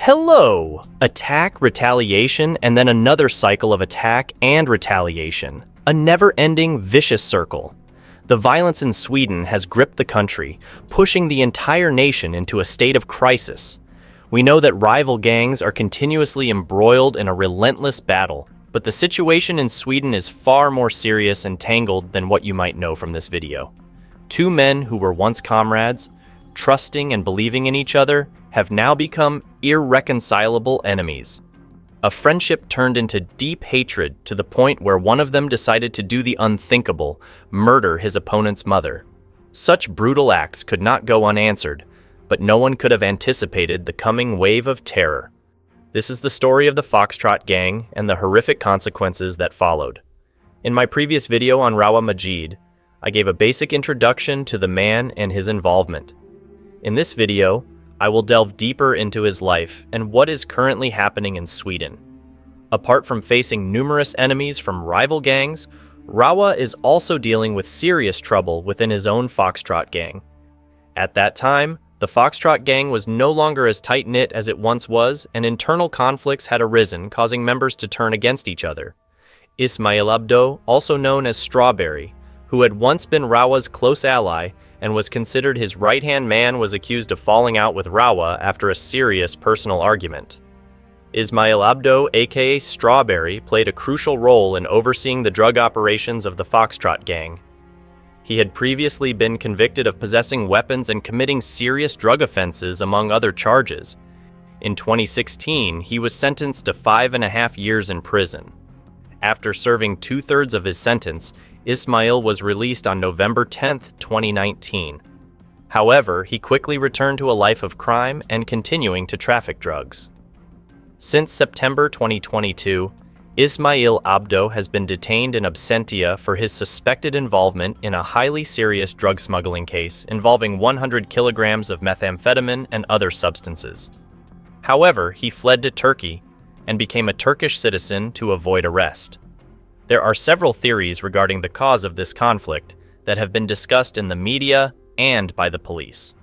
Hello! Attack, retaliation, and then another cycle of attack and retaliation. A never-ending, vicious circle. The violence in Sweden has gripped the country, pushing the entire nation into a state of crisis. We know that rival gangs are continuously embroiled in a relentless battle, but the situation in Sweden is far more serious and tangled than what you might know from this video. Two men who were once comrades, trusting and believing in each other, have now become irreconcilable enemies. A friendship turned into deep hatred to the point where one of them decided to do the unthinkable, murder his opponent's mother. Such brutal acts could not go unanswered, but no one could have anticipated the coming wave of terror. This is the story of the Foxtrot gang and the horrific consequences that followed. In my previous video on Rawa Majid, I gave a basic introduction to the man and his involvement. In this video, I will delve deeper into his life and what is currently happening in Sweden. Apart from facing numerous enemies from rival gangs, Rawa is also dealing with serious trouble within his own Foxtrot gang. At that time, the Foxtrot gang was no longer as tight-knit as it once was, and internal conflicts had arisen, causing members to turn against each other. Ismail Abdo, also known as Strawberry, who had once been Rawa's close ally and was considered his right-hand man, was accused of falling out with Rawa after a serious personal argument. Ismail Abdo, aka Strawberry, played a crucial role in overseeing the drug operations of the Foxtrot gang. He had previously been convicted of possessing weapons and committing serious drug offenses, among other charges. In 2016, he was sentenced to 5.5 years in prison. After serving 2/3 of his sentence, Ismail was released on November 10, 2019. However, he quickly returned to a life of crime and continuing to traffic drugs. Since September 2022, Ismail Abdo has been detained in absentia for his suspected involvement in a highly serious drug smuggling case involving 100 kilograms of methamphetamine and other substances. However, he fled to Turkey and became a Turkish citizen to avoid arrest. There are several theories regarding the cause of this conflict that have been discussed in the media and by the police.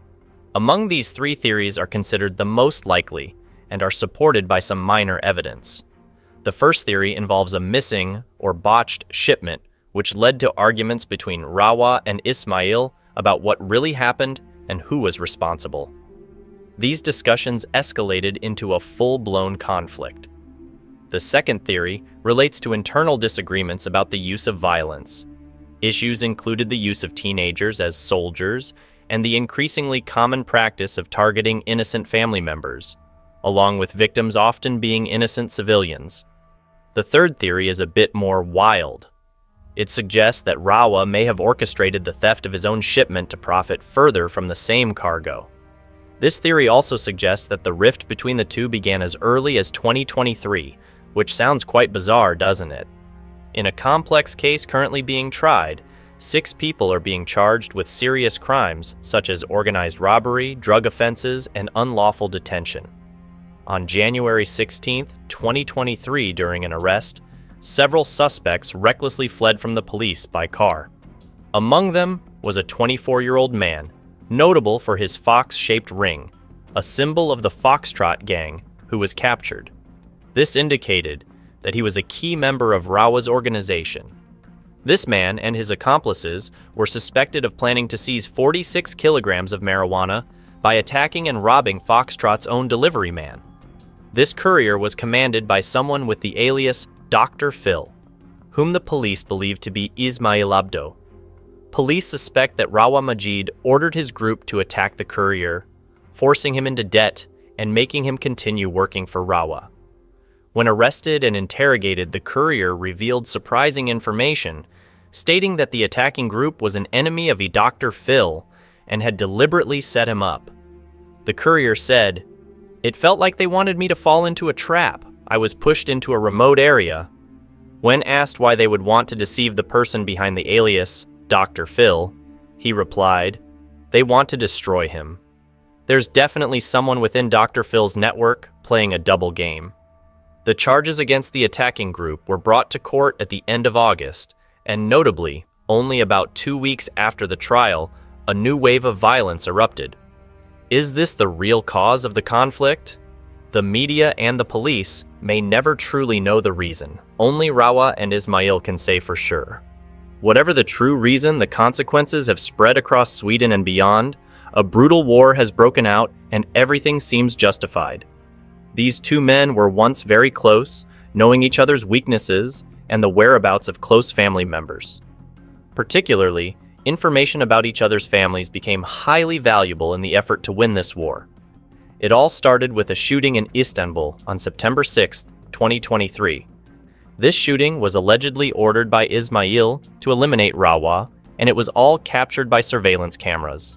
Among these three theories are considered the most likely and are supported by some minor evidence. The first theory involves a missing or botched shipment, which led to arguments between Rawa and Ismail about what really happened and who was responsible. These discussions escalated into a full-blown conflict. The second theory relates to internal disagreements about the use of violence. Issues included the use of teenagers as soldiers and the increasingly common practice of targeting innocent family members, along with victims often being innocent civilians. The third theory is a bit more wild. It suggests that Rawa may have orchestrated the theft of his own shipment to profit further from the same cargo. This theory also suggests that the rift between the two began as early as 2023, which sounds quite bizarre, doesn't it? In a complex case currently being tried, 6 people are being charged with serious crimes such as organized robbery, drug offenses, and unlawful detention. On January 16, 2023, during an arrest, several suspects recklessly fled from the police by car. Among them was a 24-year-old man, notable for his fox-shaped ring, a symbol of the Foxtrot gang, who was captured. This indicated that he was a key member of Rawa's organization. This man and his accomplices were suspected of planning to seize 46 kilograms of marijuana by attacking and robbing Foxtrot's own delivery man. This courier was commanded by someone with the alias Dr. Phil, whom the police believed to be Ismail Abdo. Police suspect that Rawa Majid ordered his group to attack the courier, forcing him into debt and making him continue working for Rawa. When arrested and interrogated, the courier revealed surprising information, stating that the attacking group was an enemy of Dr. Phil and had deliberately set him up. The courier said, "It felt like they wanted me to fall into a trap. I was pushed into a remote area." When asked why they would want to deceive the person behind the alias Dr. Phil, he replied, "They want to destroy him." There's definitely someone within Dr. Phil's network playing a double game. The charges against the attacking group were brought to court at the end of August, and notably, only about 2 weeks after the trial, a new wave of violence erupted. Is this the real cause of the conflict? The media and the police may never truly know the reason. Only Rawa and Ismail can say for sure. Whatever the true reason, the consequences have spread across Sweden and beyond. A brutal war has broken out, and everything seems justified. These two men were once very close, knowing each other's weaknesses and the whereabouts of close family members. Particularly, information about each other's families became highly valuable in the effort to win this war. It all started with a shooting in Istanbul on September 6, 2023. This shooting was allegedly ordered by Ismail to eliminate Rawa, and it was all captured by surveillance cameras.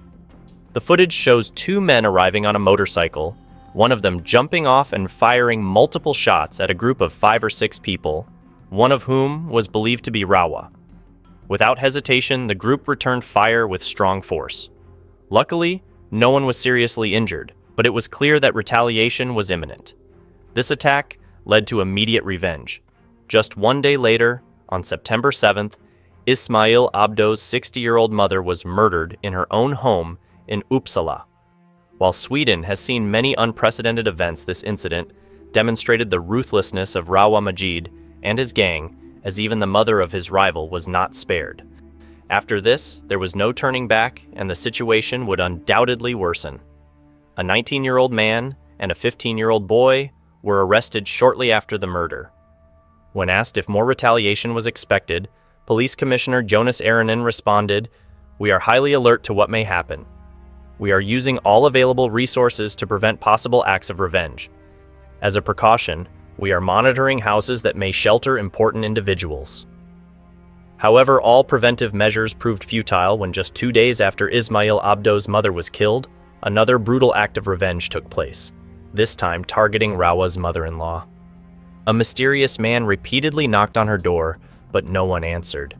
The footage shows two men arriving on a motorcycle, one of them jumping off and firing multiple shots at a group of 5 or 6 people, one of whom was believed to be Rawa. Without hesitation, the group returned fire with strong force. Luckily, no one was seriously injured, but it was clear that retaliation was imminent. This attack led to immediate revenge. Just one day later, on September 7th, Ismail Abdo's 60-year-old mother was murdered in her own home in Uppsala. While Sweden has seen many unprecedented events, this incident demonstrated the ruthlessness of Rawa Majid and his gang, as even the mother of his rival was not spared. After this, there was no turning back, and the situation would undoubtedly worsen. A 19-year-old man and a 15-year-old boy were arrested shortly after the murder. When asked if more retaliation was expected, Police Commissioner Jonas Aronen responded, "We are highly alert to what may happen. We are using all available resources to prevent possible acts of revenge. As a precaution, we are monitoring houses that may shelter important individuals." However, all preventive measures proved futile when just 2 days after Ismail Abdo's mother was killed, another brutal act of revenge took place, this time targeting Rawa's mother-in-law. A mysterious man repeatedly knocked on her door, but no one answered.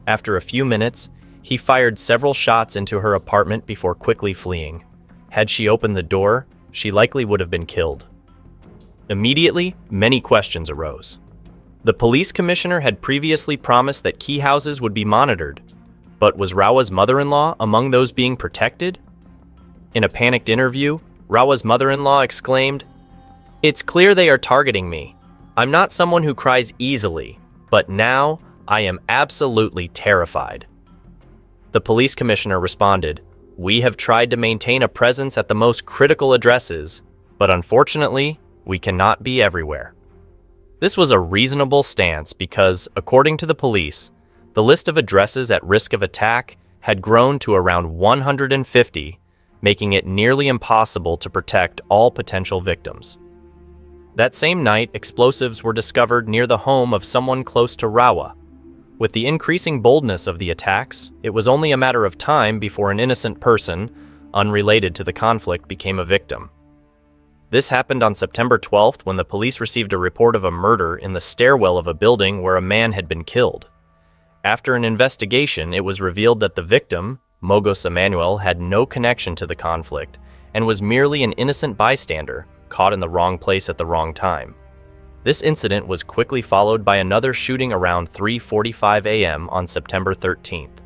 After a few minutes, he fired several shots into her apartment before quickly fleeing. Had she opened the door, she likely would have been killed. Immediately, many questions arose. The police commissioner had previously promised that key houses would be monitored, but was Rawa's mother-in-law among those being protected? In a panicked interview, Rawa's mother-in-law exclaimed, "It's clear they are targeting me. I'm not someone who cries easily, but now I am absolutely terrified." The police commissioner responded, "We have tried to maintain a presence at the most critical addresses, but unfortunately, we cannot be everywhere." This was a reasonable stance because, according to the police, the list of addresses at risk of attack had grown to around 150, making it nearly impossible to protect all potential victims. That same night, explosives were discovered near the home of someone close to Rawa. With the increasing boldness of the attacks, it was only a matter of time before an innocent person, unrelated to the conflict, became a victim. This happened on September 12th when the police received a report of a murder in the stairwell of a building where a man had been killed. After an investigation, it was revealed that the victim, Mogos Emanuel, had no connection to the conflict and was merely an innocent bystander, caught in the wrong place at the wrong time. This incident was quickly followed by another shooting around 3:45 a.m. on September 13th.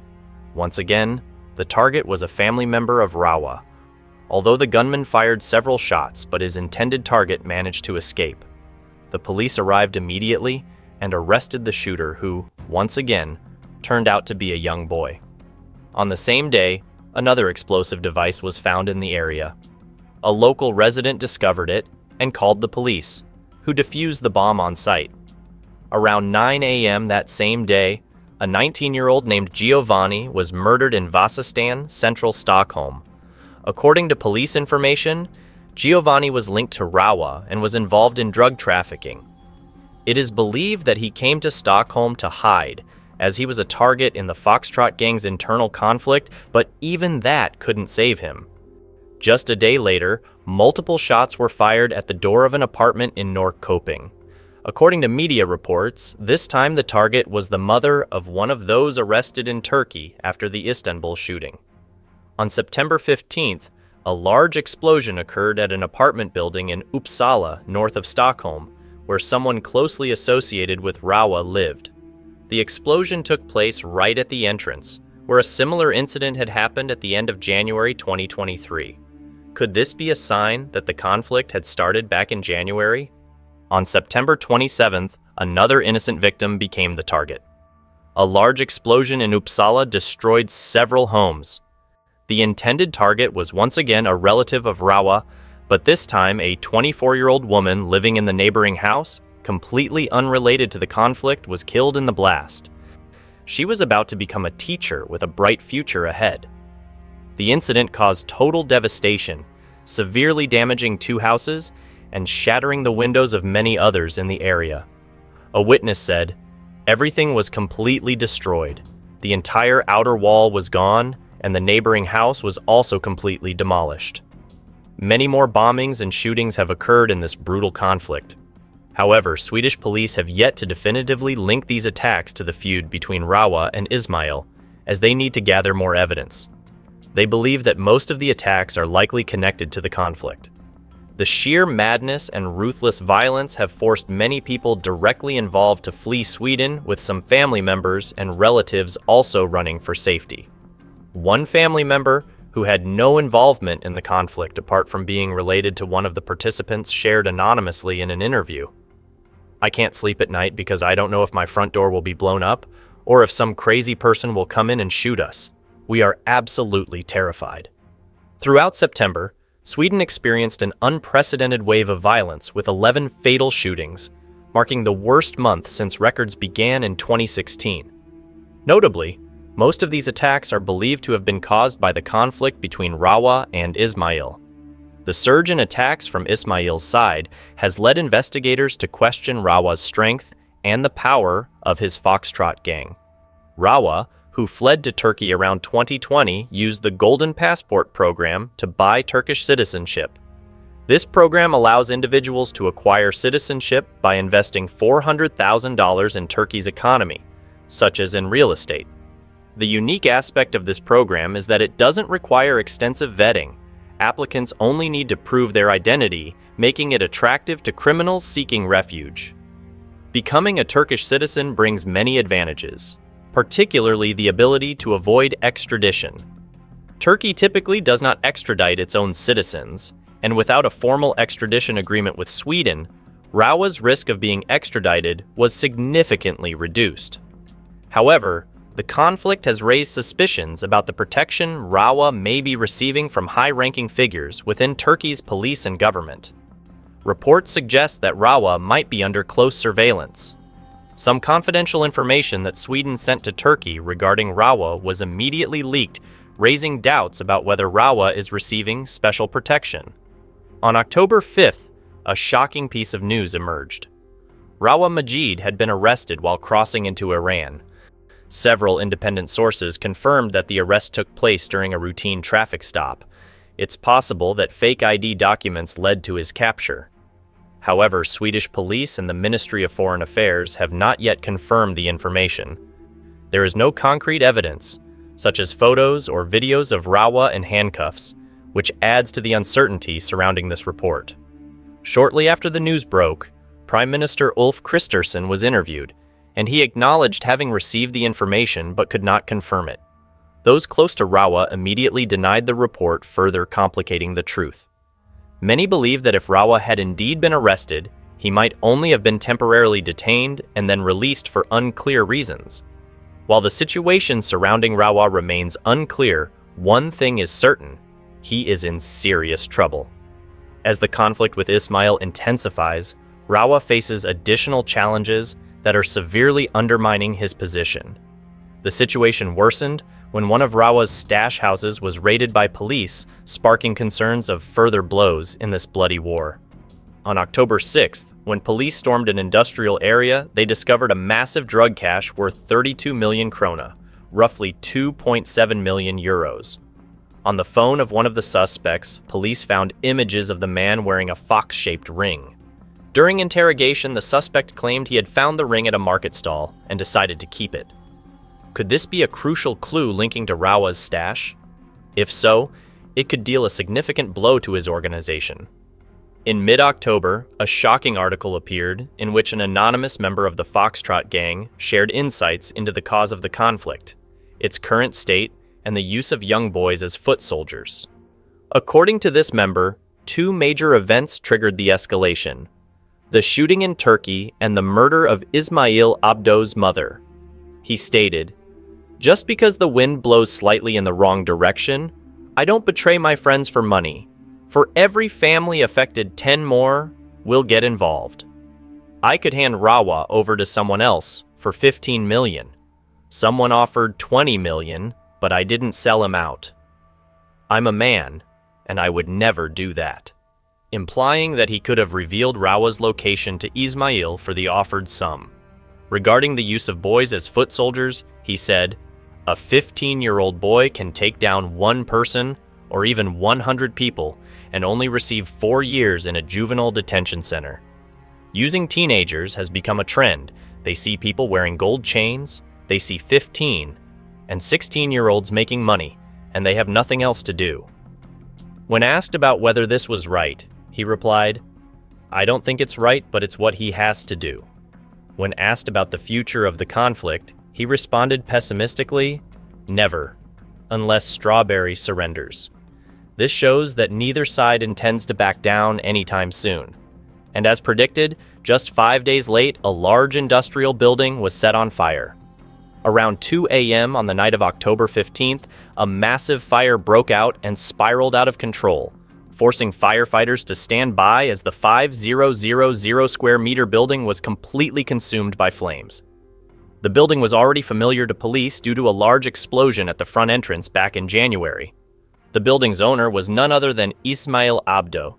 Once again, the target was a family member of Rawa. Although the gunman fired several shots, but his intended target managed to escape. The police arrived immediately and arrested the shooter who, once again, turned out to be a young boy. On the same day, another explosive device was found in the area. A local resident discovered it and called the police, who defused the bomb on site. Around 9 a.m. that same day, a 19-year-old named Giovanni was murdered in Vasastan, central Stockholm. According to police information, Giovanni was linked to Rawa and was involved in drug trafficking. It is believed that he came to Stockholm to hide, as he was a target in the Foxtrot gang's internal conflict, but even that couldn't save him. Just a day later, multiple shots were fired at the door of an apartment in Norrköping. According to media reports, this time the target was the mother of one of those arrested in Turkey after the Istanbul shooting. On September 15th, a large explosion occurred at an apartment building in Uppsala, north of Stockholm, where someone closely associated with Rawa lived. The explosion took place right at the entrance, where a similar incident had happened at the end of January 2023. Could this be a sign that the conflict had started back in January? On September 27th, another innocent victim became the target. A large explosion in Uppsala destroyed several homes. The intended target was once again a relative of Rawa, but this time a 24-year-old woman living in the neighboring house, completely unrelated to the conflict, was killed in the blast. She was about to become a teacher with a bright future ahead. The incident caused total devastation, severely damaging 2 houses and shattering the windows of many others in the area. A witness said, "Everything was completely destroyed. The entire outer wall was gone, and the neighboring house was also completely demolished." Many more bombings and shootings have occurred in this brutal conflict. However, Swedish police have yet to definitively link these attacks to the feud between Rawa and Ismail, as they need to gather more evidence. They believe that most of the attacks are likely connected to the conflict. The sheer madness and ruthless violence have forced many people directly involved to flee Sweden, with some family members and relatives also running for safety. One family member, who had no involvement in the conflict apart from being related to one of the participants, shared anonymously in an interview, "I can't sleep at night because I don't know if my front door will be blown up or if some crazy person will come in and shoot us. We are absolutely terrified." Throughout September, Sweden experienced an unprecedented wave of violence with 11 fatal shootings, marking the worst month since records began in 2016. Notably, most of these attacks are believed to have been caused by the conflict between Rawa and Ismail. The surge in attacks from Ismail's side has led investigators to question Rawa's strength and the power of his Foxtrot gang. Rawa, who fled to Turkey around 2020, used the Golden Passport program to buy Turkish citizenship. This program allows individuals to acquire citizenship by investing $400,000 in Turkey's economy, such as in real estate. The unique aspect of this program is that it doesn't require extensive vetting. Applicants only need to prove their identity, making it attractive to criminals seeking refuge. Becoming a Turkish citizen brings many advantages, particularly the ability to avoid extradition. Turkey typically does not extradite its own citizens, and without a formal extradition agreement with Sweden, Rawa's risk of being extradited was significantly reduced. However, the conflict has raised suspicions about the protection Rawa may be receiving from high-ranking figures within Turkey's police and government. Reports suggest that Rawa might be under close surveillance. Some confidential information that Sweden sent to Turkey regarding Rawa was immediately leaked, raising doubts about whether Rawa is receiving special protection. On October 5th, a shocking piece of news emerged. Rawa Majid had been arrested while crossing into Iran. Several independent sources confirmed that the arrest took place during a routine traffic stop. It's possible that fake ID documents led to his capture. However, Swedish police and the Ministry of Foreign Affairs have not yet confirmed the information. There is no concrete evidence, such as photos or videos of Rawa in handcuffs, which adds to the uncertainty surrounding this report. Shortly after the news broke, Prime Minister Ulf Kristersson was interviewed, and he acknowledged having received the information but could not confirm it. Those close to Rawa immediately denied the report, further complicating the truth. Many believe that if Rawa had indeed been arrested, he might only have been temporarily detained and then released for unclear reasons. While the situation surrounding Rawa remains unclear, one thing is certain: he is in serious trouble. As the conflict with Ismail intensifies, Rawa faces additional challenges that are severely undermining his position. The situation worsened when one of Rawa's stash houses was raided by police, sparking concerns of further blows in this bloody war. On October 6th, when police stormed an industrial area, they discovered a massive drug cache worth 32 million krona, roughly 2.7 million euros. On the phone of one of the suspects, police found images of the man wearing a fox-shaped ring. During interrogation, the suspect claimed he had found the ring at a market stall and decided to keep it. Could this be a crucial clue linking to Rawa's stash? If so, it could deal a significant blow to his organization. In mid-October, a shocking article appeared in which an anonymous member of the Foxtrot gang shared insights into the cause of the conflict, its current state, and the use of young boys as foot soldiers. According to this member, two major events triggered the escalation: the shooting in Turkey and the murder of Ismail Abdo's mother. He stated, "Just because the wind blows slightly in the wrong direction, I don't betray my friends for money. For every family affected, 10 more will get involved. I could hand Rawa over to someone else for 15 million. Someone offered 20 million, but I didn't sell him out. I'm a man, and I would never do that," implying that he could have revealed Rawa's location to Ismail for the offered sum. Regarding the use of boys as foot soldiers, he said, "A 15-year-old boy can take down one person or even 100 people and only receive 4 years in a juvenile detention center." Using teenagers has become a trend. They see people wearing gold chains, they see 15 and 16-year-olds making money, and they have nothing else to do. When asked about whether this was right, he replied, "I don't think it's right, but it's what he has to do." When asked about the future of the conflict, he responded pessimistically, "Never, unless Strawberry surrenders." This shows that neither side intends to back down anytime soon. And as predicted, just 5 days late, a large industrial building was set on fire. Around 2 a.m. on the night of October 15th, a massive fire broke out and spiraled out of control, forcing firefighters to stand by as the 5,000 square meter building was completely consumed by flames. The building was already familiar to police due to a large explosion at the front entrance back in January. The building's owner was none other than Ismail Abdo.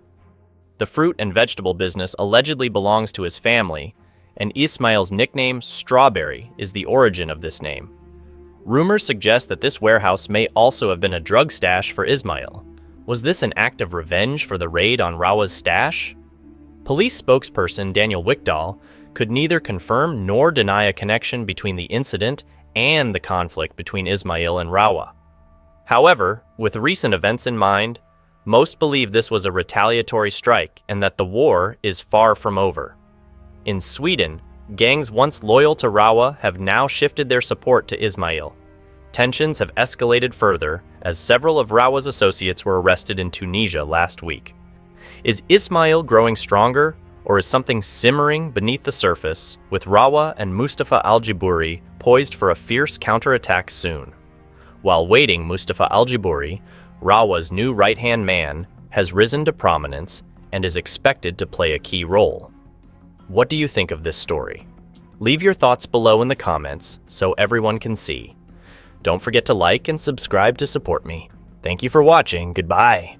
The fruit and vegetable business allegedly belongs to his family, and Ismail's nickname, Strawberry, is the origin of this name. Rumors suggest that this warehouse may also have been a drug stash for Ismail. Was this an act of revenge for the raid on Rawa's stash? Police spokesperson Daniel Wickdahl could neither confirm nor deny a connection between the incident and the conflict between Ismail and Rawa. However, with recent events in mind, most believe this was a retaliatory strike and that the war is far from over. In Sweden, gangs once loyal to Rawa have now shifted their support to Ismail. Tensions have escalated further as several of Rawa's associates were arrested in Tunisia last week. Is Ismail growing stronger, or is something simmering beneath the surface, with Rawa and Mustafa Al-Jibouri poised for a fierce counterattack soon? While waiting, Mustafa Al-Jibouri, Rawa's new right-hand man, has risen to prominence and is expected to play a key role. What do you think of this story? Leave your thoughts below in the comments so everyone can see. Don't forget to like and subscribe to support me. Thank you for watching. Goodbye.